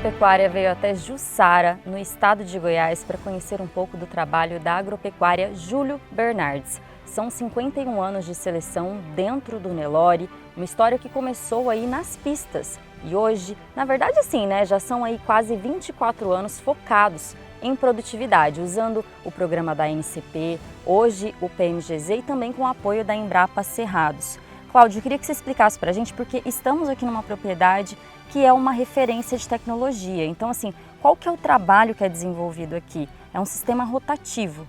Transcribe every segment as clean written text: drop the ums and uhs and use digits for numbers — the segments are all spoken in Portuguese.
Agropecuária veio até Jussara, no estado de Goiás, para conhecer um pouco do trabalho da agropecuária Júlio Bernardes. São 51 anos de seleção dentro do Nelore, uma história que começou aí nas pistas. E hoje, na verdade assim, já são aí quase 24 anos focados em produtividade, usando o programa da NCP, hoje o PMGZ e também com o apoio da Embrapa Cerrados. Cláudio, eu queria que você explicasse para a gente, porque estamos aqui numa propriedade que é uma referência de tecnologia. Então, assim, qual que é o trabalho que é desenvolvido aqui? É um sistema rotativo.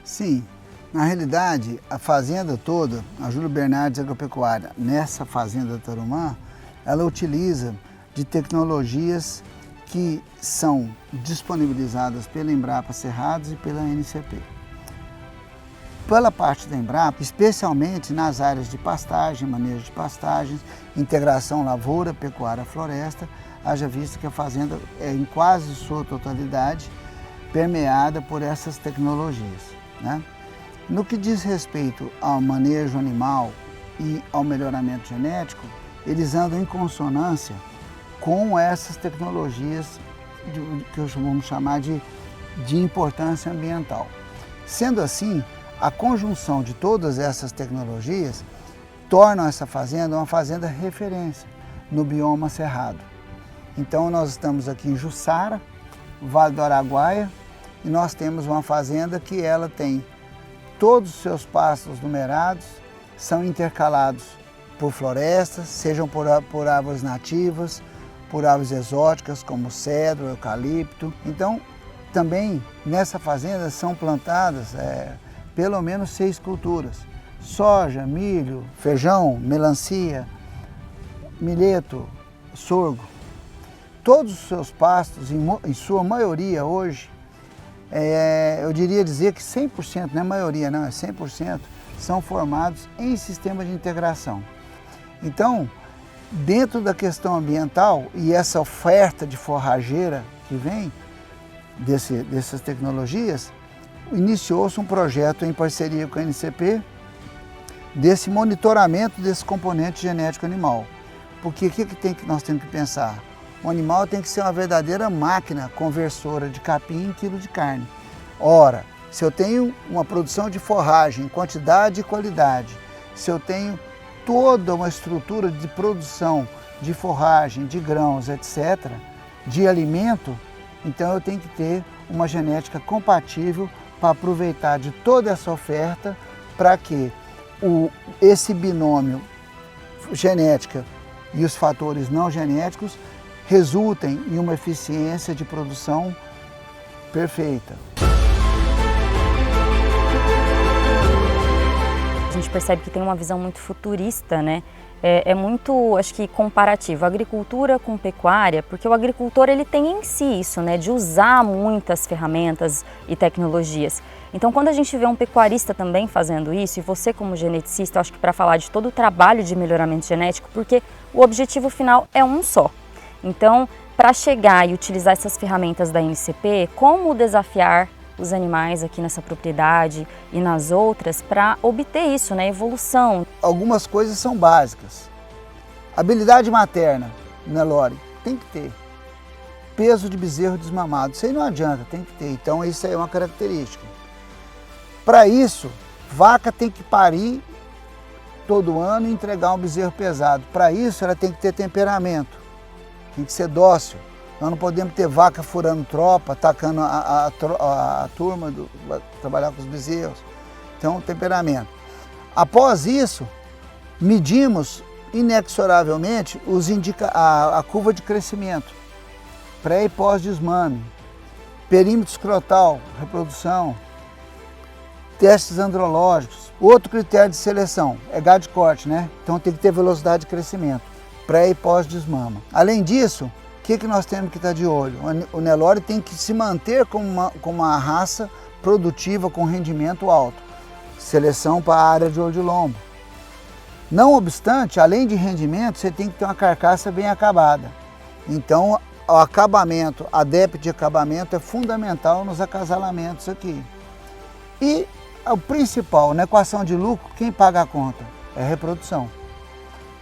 Sim, na realidade, a fazenda toda, a Júlio Bernardes Agropecuária, nessa fazenda Tarumã, ela utiliza de tecnologias que são disponibilizadas pela Embrapa Cerrados e pela NCP. Pela parte da Embrapa, especialmente nas áreas de pastagem, manejo de pastagens, integração lavoura, pecuária, floresta, haja visto que a fazenda é em quase sua totalidade permeada por essas tecnologias, né? No que diz respeito ao manejo animal e ao melhoramento genético, eles andam em consonância com essas tecnologias que vamos chamar de importância ambiental. Sendo assim, a conjunção de todas essas tecnologias torna essa fazenda uma fazenda referência no bioma cerrado. Então nós estamos aqui em Jussara, Vale do Araguaia, e nós temos uma fazenda que ela tem todos os seus pastos numerados, são intercalados por florestas, sejam por árvores nativas, por árvores exóticas como cedro, eucalipto. Então também nessa fazenda são plantadas pelo menos 6 culturas: soja, milho, feijão, melancia, milheto, sorgo. Todos os seus pastos, em sua maioria hoje, eu dizer que 100%, não é maioria não, é 100%, são formados em sistema de integração. Então, dentro da questão ambiental e essa oferta de forrageira que vem dessas tecnologias, iniciou-se um projeto em parceria com a NCP desse monitoramento desse componente genético animal. Porque o que nós temos que pensar? O animal tem que ser uma verdadeira máquina conversora de capim em quilo de carne. Ora, se eu tenho uma produção de forragem, quantidade e qualidade, se eu tenho toda uma estrutura de produção de forragem, de grãos, etc., de alimento, então eu tenho que ter uma genética compatível para aproveitar de toda essa oferta para que esse binômio genética e os fatores não genéticos resultem em uma eficiência de produção perfeita. A gente percebe que tem uma visão muito futurista, né? É muito, acho que, comparativo, agricultura com pecuária, porque o agricultor ele tem em si isso, de usar muitas ferramentas e tecnologias. Então, quando a gente vê um pecuarista também fazendo isso, e você como geneticista, eu acho que para falar de todo o trabalho de melhoramento genético, porque o objetivo final é um só. Então, para chegar e utilizar essas ferramentas da NCP, como desafiar os animais aqui nessa propriedade e nas outras para obter isso, evolução? Algumas coisas são básicas. Habilidade materna, Nelore, tem que ter. Peso de bezerro desmamado, isso aí não adianta, tem que ter. Então isso aí é uma característica. Para isso, vaca tem que parir todo ano e entregar um bezerro pesado. Para isso ela tem que ter temperamento, tem que ser dócil. Nós não podemos ter vaca furando tropa, atacando a turma, trabalhar com os bezerros. Então, temperamento. Após isso, medimos inexoravelmente a curva de crescimento, pré e pós-desmame, perímetro escrotal, reprodução, testes andrológicos. Outro critério de seleção é gado de corte, Então tem que ter velocidade de crescimento, pré e pós-desmama. Além disso, o que nós temos que estar de olho? O Nelore tem que se manter como uma raça produtiva com rendimento alto. Seleção para a área de olho de lombo. Não obstante, além de rendimento, você tem que ter uma carcaça bem acabada. Então, o acabamento, a depth de acabamento é fundamental nos acasalamentos aqui. E o principal, na equação de lucro, quem paga a conta? É a reprodução.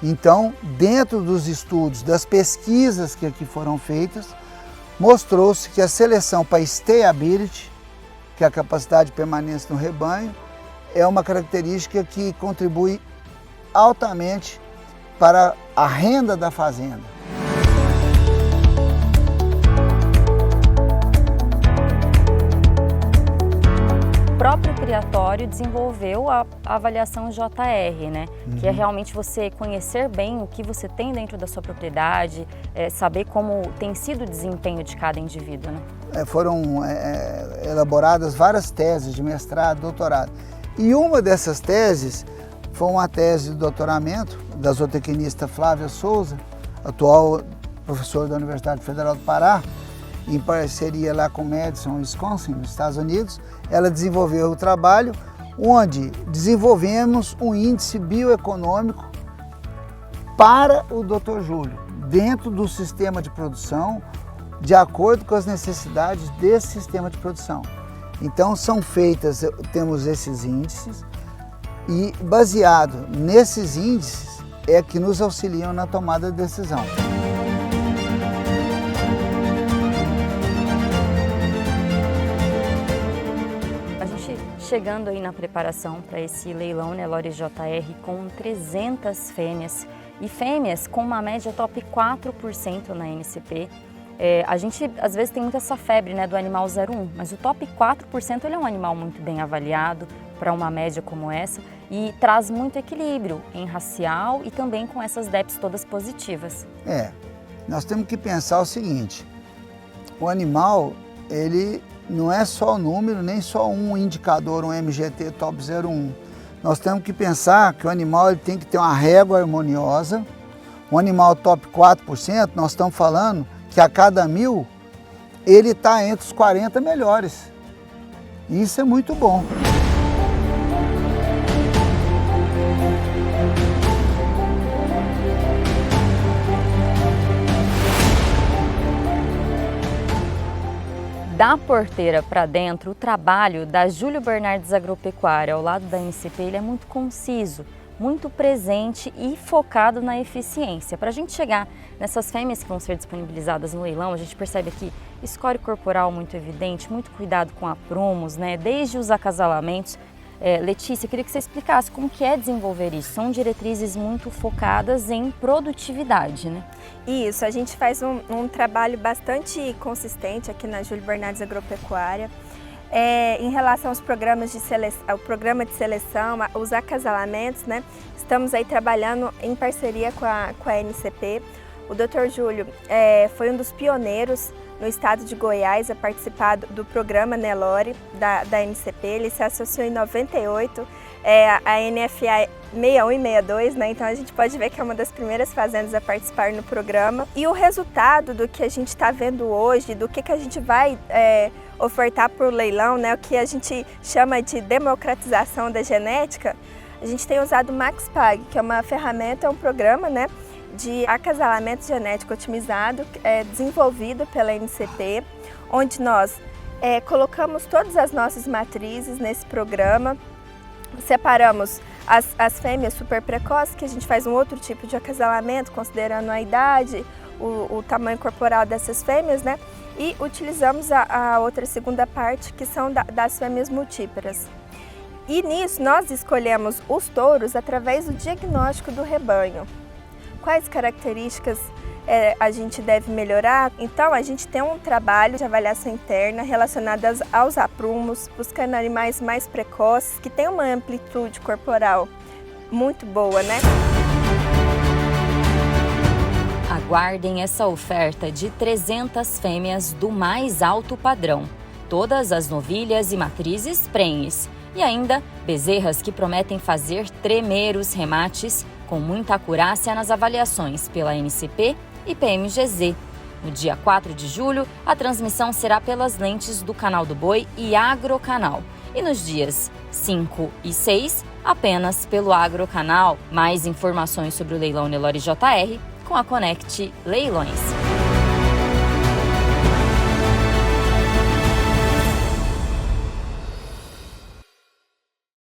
Então, dentro dos estudos, das pesquisas que aqui foram feitas, mostrou-se que a seleção para stayability, que é a capacidade de permanência no rebanho, é uma característica que contribui altamente para a renda da fazenda. O próprio criatório desenvolveu a avaliação JR, né? Que é realmente você conhecer bem o que você tem dentro da sua propriedade, saber como tem sido o desempenho de cada indivíduo, né? Foram elaboradas várias teses de mestrado, doutorado. E uma dessas teses foi uma tese de doutoramento da zootecnista Flávia Souza, atual professor da Universidade Federal do Pará, em parceria lá com o Madison, Wisconsin, nos Estados Unidos. Ela desenvolveu o trabalho onde desenvolvemos um índice bioeconômico para o Dr. Júlio, dentro do sistema de produção, de acordo com as necessidades desse sistema de produção. Então temos esses índices e baseado nesses índices é que nos auxiliam na tomada de decisão. Chegando aí na preparação para esse leilão Nelore JR com 300 fêmeas e fêmeas com uma média top 4% na NCP. A gente às vezes tem muito essa febre, né, do animal 01, mas o top 4% ele é um animal muito bem avaliado para uma média como essa e traz muito equilíbrio em racial e também com essas DEPs todas positivas. Nós temos que pensar o seguinte, o animal, ele não é só o número, nem só um indicador, um MGT top 01. Nós temos que pensar que o animal ele tem que ter uma régua harmoniosa. Um animal top 4%, nós estamos falando que a cada 1000, ele está entre os 40 melhores. Isso é muito bom. Da porteira para dentro, o trabalho da Júlio Bernardes Agropecuária ao lado da NCP ele é muito conciso, muito presente e focado na eficiência. Para a gente chegar nessas fêmeas que vão ser disponibilizadas no leilão, a gente percebe aqui score corporal muito evidente, muito cuidado com aprumos, né? Desde os acasalamentos. Letícia, queria que você explicasse como que é desenvolver isso. São diretrizes muito focadas em produtividade, né? Isso, a gente faz um trabalho bastante consistente aqui na Júlio Bernardes Agropecuária. Em relação aos programas de seleção, ao programa de seleção, os acasalamentos, né? Estamos aí trabalhando em parceria com a NCP. O Dr. Júlio foi um dos pioneiros no estado de Goiás a participar do programa Nelore da NCP. Ele se associou em 98, a NFA 61 e 62, né? Então a gente pode ver que é uma das primeiras fazendas a participar no programa. E o resultado do que a gente está vendo hoje, do que a gente vai ofertar para o leilão, né? O que a gente chama de democratização da genética, a gente tem usado o MaxPag, que é uma ferramenta, é um programa, né, de acasalamento genético otimizado, desenvolvido pela NCP, onde nós colocamos todas as nossas matrizes nesse programa, separamos as fêmeas super precoces, que a gente faz um outro tipo de acasalamento, considerando a idade, o tamanho corporal dessas fêmeas, né? E utilizamos a outra segunda parte, que são das fêmeas multíparas. E nisso nós escolhemos os touros através do diagnóstico do rebanho. Quais características a gente deve melhorar? Então a gente tem um trabalho de avaliação interna relacionado aos aprumos, buscando animais mais precoces, que têm uma amplitude corporal muito boa, né? Aguardem essa oferta de 300 fêmeas do mais alto padrão. Todas as novilhas e matrizes prenhes. E ainda bezerras que prometem fazer tremer os remates com muita acurácia nas avaliações pela NCP e PMGZ. No dia 4 de julho, a transmissão será pelas lentes do Canal do Boi e Agrocanal. E nos dias 5 e 6, apenas pelo Agrocanal. Mais informações sobre o leilão Nelore JR com a Conect Leilões.